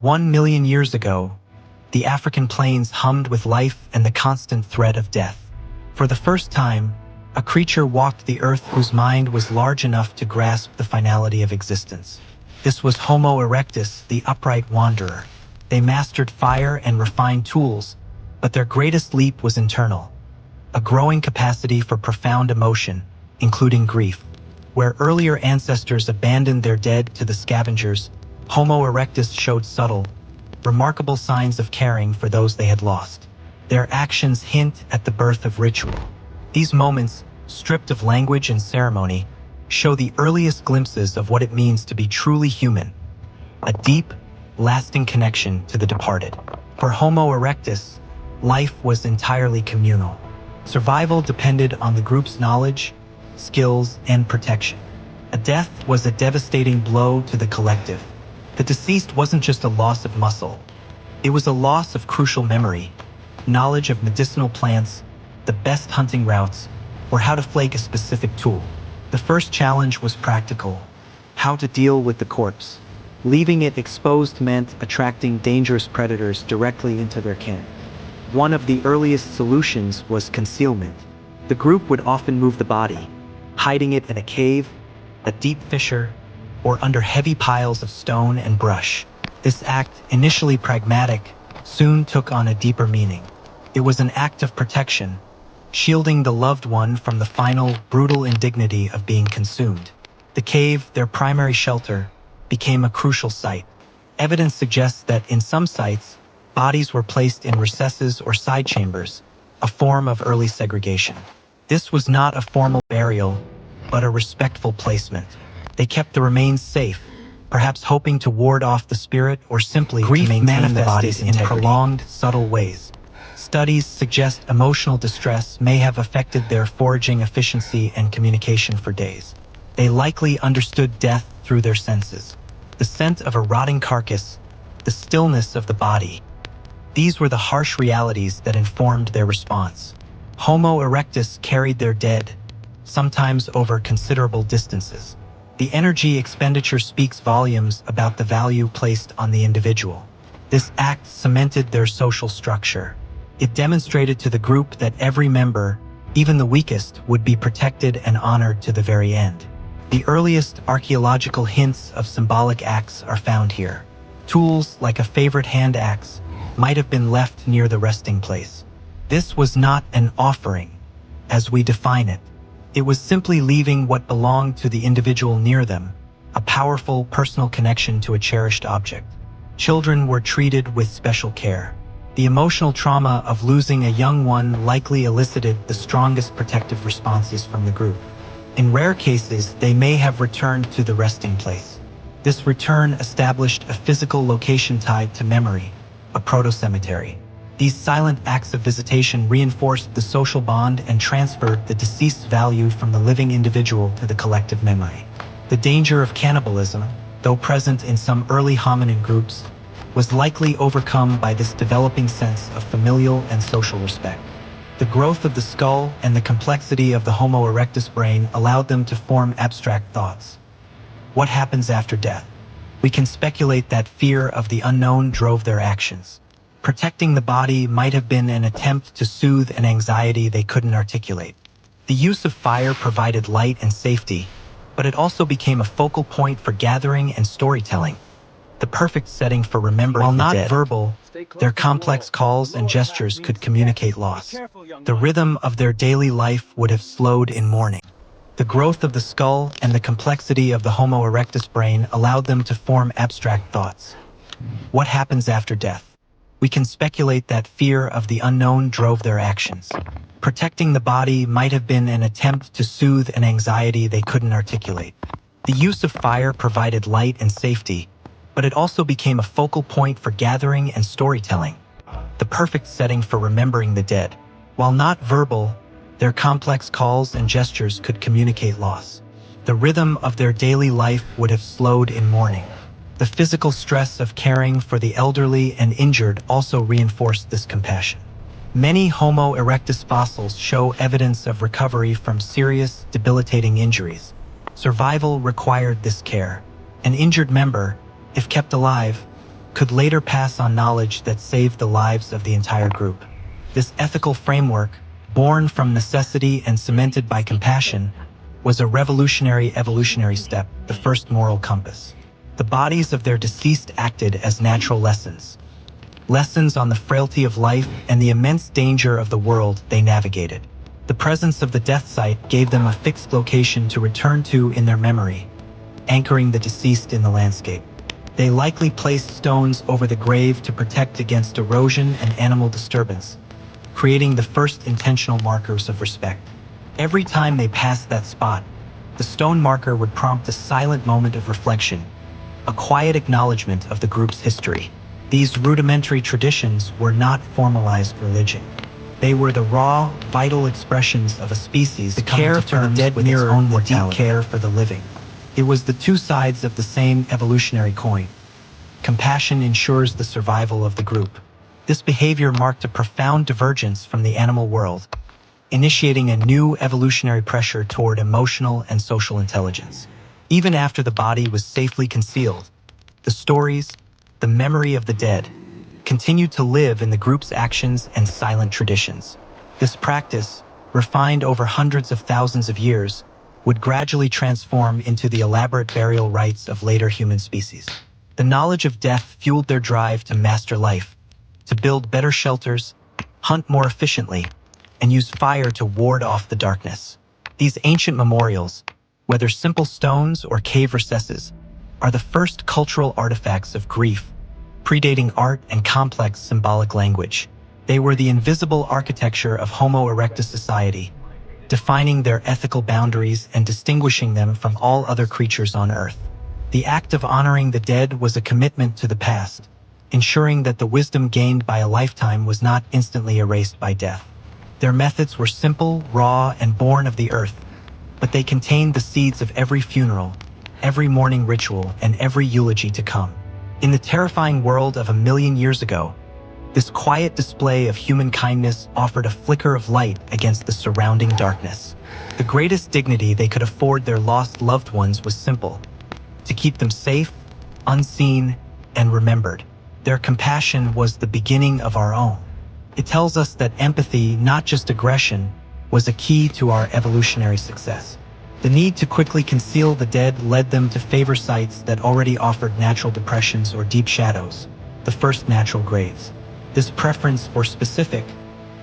1 million years ago, the African plains hummed with life and the constant threat of death. For the first time, a creature walked the earth whose mind was large enough to grasp the finality of existence. This was Homo erectus, the upright wanderer. They mastered fire and refined tools, but their greatest leap was internal. A growing capacity for profound emotion, including grief. Where earlier ancestors abandoned their dead to the scavengers, Homo erectus showed subtle, remarkable signs of caring for those they had lost. Their actions hint at the birth of ritual. These moments, stripped of language and ceremony, show the earliest glimpses of what it means to be truly human, a deep, lasting connection to the departed. For Homo erectus, life was entirely communal. Survival depended on the group's knowledge, skills, and protection. A death was a devastating blow to the collective. The deceased wasn't just a loss of muscle. It was a loss of crucial memory, knowledge of medicinal plants, the best hunting routes, or how to flake a specific tool. The first challenge was practical: how to deal with the corpse. Leaving it exposed meant attracting dangerous predators directly into their camp. One of the earliest solutions was concealment. The group would often move the body, hiding it in a cave, a deep fissure, or under heavy piles of stone and brush. This act, initially pragmatic, soon took on a deeper meaning. It was an act of protection, shielding the loved one from the final, brutal indignity of being consumed. The cave, their primary shelter, became a crucial site. Evidence suggests that in some sites, bodies were placed in recesses or side chambers, a form of early segregation. This was not a formal burial, but a respectful placement. They kept the remains safe, perhaps hoping to ward off the spirit or simply to maintain the body's integrity. In prolonged, subtle ways. Studies suggest emotional distress may have affected their foraging efficiency and communication for days. They likely understood death through their senses. The scent of a rotting carcass, the stillness of the body. These were the harsh realities that informed their response. Homo erectus carried their dead, sometimes over considerable distances. The energy expenditure speaks volumes about the value placed on the individual. This act cemented their social structure. It demonstrated to the group that every member, even the weakest, would be protected and honored to the very end. The earliest archaeological hints of symbolic acts are found here. Tools like a favorite hand axe might have been left near the resting place. This was not an offering, as we define it. It was simply leaving what belonged to the individual near them, a powerful personal connection to a cherished object. Children were treated with special care. The emotional trauma of losing a young one likely elicited the strongest protective responses from the group. In rare cases, they may have returned to the resting place. This return established a physical location tied to memory, a proto-cemetery. These silent acts of visitation reinforced the social bond and transferred the deceased's value from the living individual to the collective memory. The danger of cannibalism, though present in some early hominid groups, was likely overcome by this developing sense of familial and social respect. The growth of the skull and the complexity of the Homo erectus brain allowed them to form abstract thoughts. What happens after death? We can speculate that fear of the unknown drove their actions. Protecting the body might have been an attempt to soothe an anxiety they couldn't articulate. The use of fire provided light and safety, but it also became a focal point for gathering and storytelling, the perfect setting for remembering the dead. While not verbal, their complex calls and gestures could communicate loss. The rhythm of their daily life would have slowed in mourning. The growth of the skull and the complexity of the Homo erectus brain allowed them to form abstract thoughts. What happens after death? We can speculate that fear of the unknown drove their actions. Protecting the body might have been an attempt to soothe an anxiety they couldn't articulate. The use of fire provided light and safety, but it also became a focal point for gathering and storytelling, the perfect setting for remembering the dead. While not verbal, their complex calls and gestures could communicate loss. The rhythm of their daily life would have slowed in mourning. The physical stress of caring for the elderly and injured also reinforced this compassion. Many Homo erectus fossils show evidence of recovery from serious, debilitating injuries. Survival required this care. An injured member, if kept alive, could later pass on knowledge that saved the lives of the entire group. This ethical framework, born from necessity and cemented by compassion, was a revolutionary evolutionary step, the first moral compass. The bodies of their deceased acted as natural lessons. Lessons on the frailty of life and the immense danger of the world they navigated. The presence of the death site gave them a fixed location to return to in their memory, anchoring the deceased in the landscape. They likely placed stones over the grave to protect against erosion and animal disturbance, creating the first intentional markers of respect. Every time they passed that spot, the stone marker would prompt a silent moment of reflection, a quiet acknowledgement of the group's history. These rudimentary traditions were not formalized religion. They were the raw, vital expressions of a species that care for the dead mirrored the deep care for the living. It was the two sides of the same evolutionary coin. Compassion ensures the survival of the group. This behavior marked a profound divergence from the animal world, initiating a new evolutionary pressure toward emotional and social intelligence. Even after the body was safely concealed, the stories, the memory of the dead, continued to live in the group's actions and silent traditions. This practice, refined over hundreds of thousands of years, would gradually transform into the elaborate burial rites of later human species. The knowledge of death fueled their drive to master life, to build better shelters, hunt more efficiently, and use fire to ward off the darkness. These ancient memorials, whether simple stones or cave recesses, are the first cultural artifacts of grief, predating art and complex symbolic language. They were the invisible architecture of Homo erectus society, defining their ethical boundaries and distinguishing them from all other creatures on Earth. The act of honoring the dead was a commitment to the past, ensuring that the wisdom gained by a lifetime was not instantly erased by death. Their methods were simple, raw, and born of the earth, but they contained the seeds of every funeral, every mourning ritual, and every eulogy to come. In the terrifying world of 1,000,000 years ago, this quiet display of human kindness offered a flicker of light against the surrounding darkness. The greatest dignity they could afford their lost loved ones was simple: to keep them safe, unseen, and remembered. Their compassion was the beginning of our own. It tells us that empathy, not just aggression, was a key to our evolutionary success. The need to quickly conceal the dead led them to favor sites that already offered natural depressions or deep shadows, the first natural graves. This preference for specific,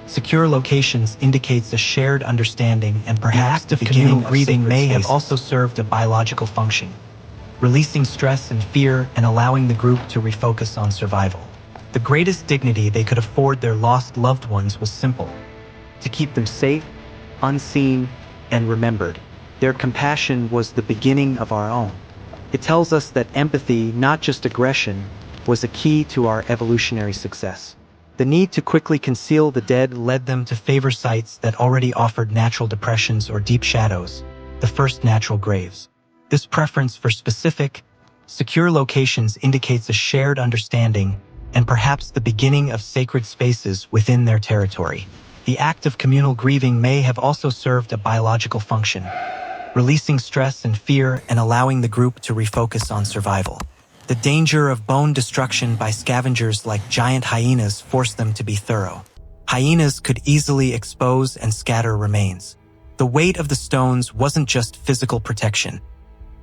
secure locations indicates a shared understanding, and perhaps the communal breathing may have also served a biological function, releasing stress and fear and allowing the group to refocus on survival. The greatest dignity they could afford their lost loved ones was simple: to keep them safe, unseen, and remembered. Their compassion was the beginning of our own. It tells us that empathy, not just aggression, was a key to our evolutionary success. The need to quickly conceal the dead led them to favor sites that already offered natural depressions or deep shadows, the first natural graves. This preference for specific, secure locations indicates a shared understanding and perhaps the beginning of sacred spaces within their territory. The act of communal grieving may have also served a biological function, releasing stress and fear and allowing the group to refocus on survival. The danger of bone destruction by scavengers like giant hyenas forced them to be thorough. Hyenas could easily expose and scatter remains. The weight of the stones wasn't just physical protection.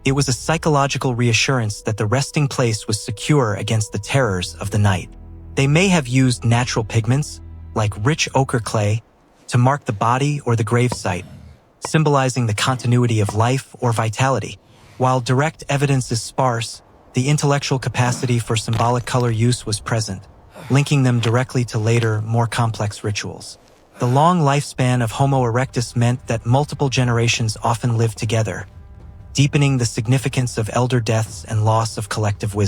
It was a psychological reassurance that the resting place was secure against the terrors of the night. They may have used natural pigments, like rich ochre clay, to mark the body or the grave site, symbolizing the continuity of life or vitality. While direct evidence is sparse, the intellectual capacity for symbolic color use was present, linking them directly to later, more complex rituals. The long lifespan of Homo erectus meant that multiple generations often lived together, deepening the significance of elder deaths and loss of collective wisdom.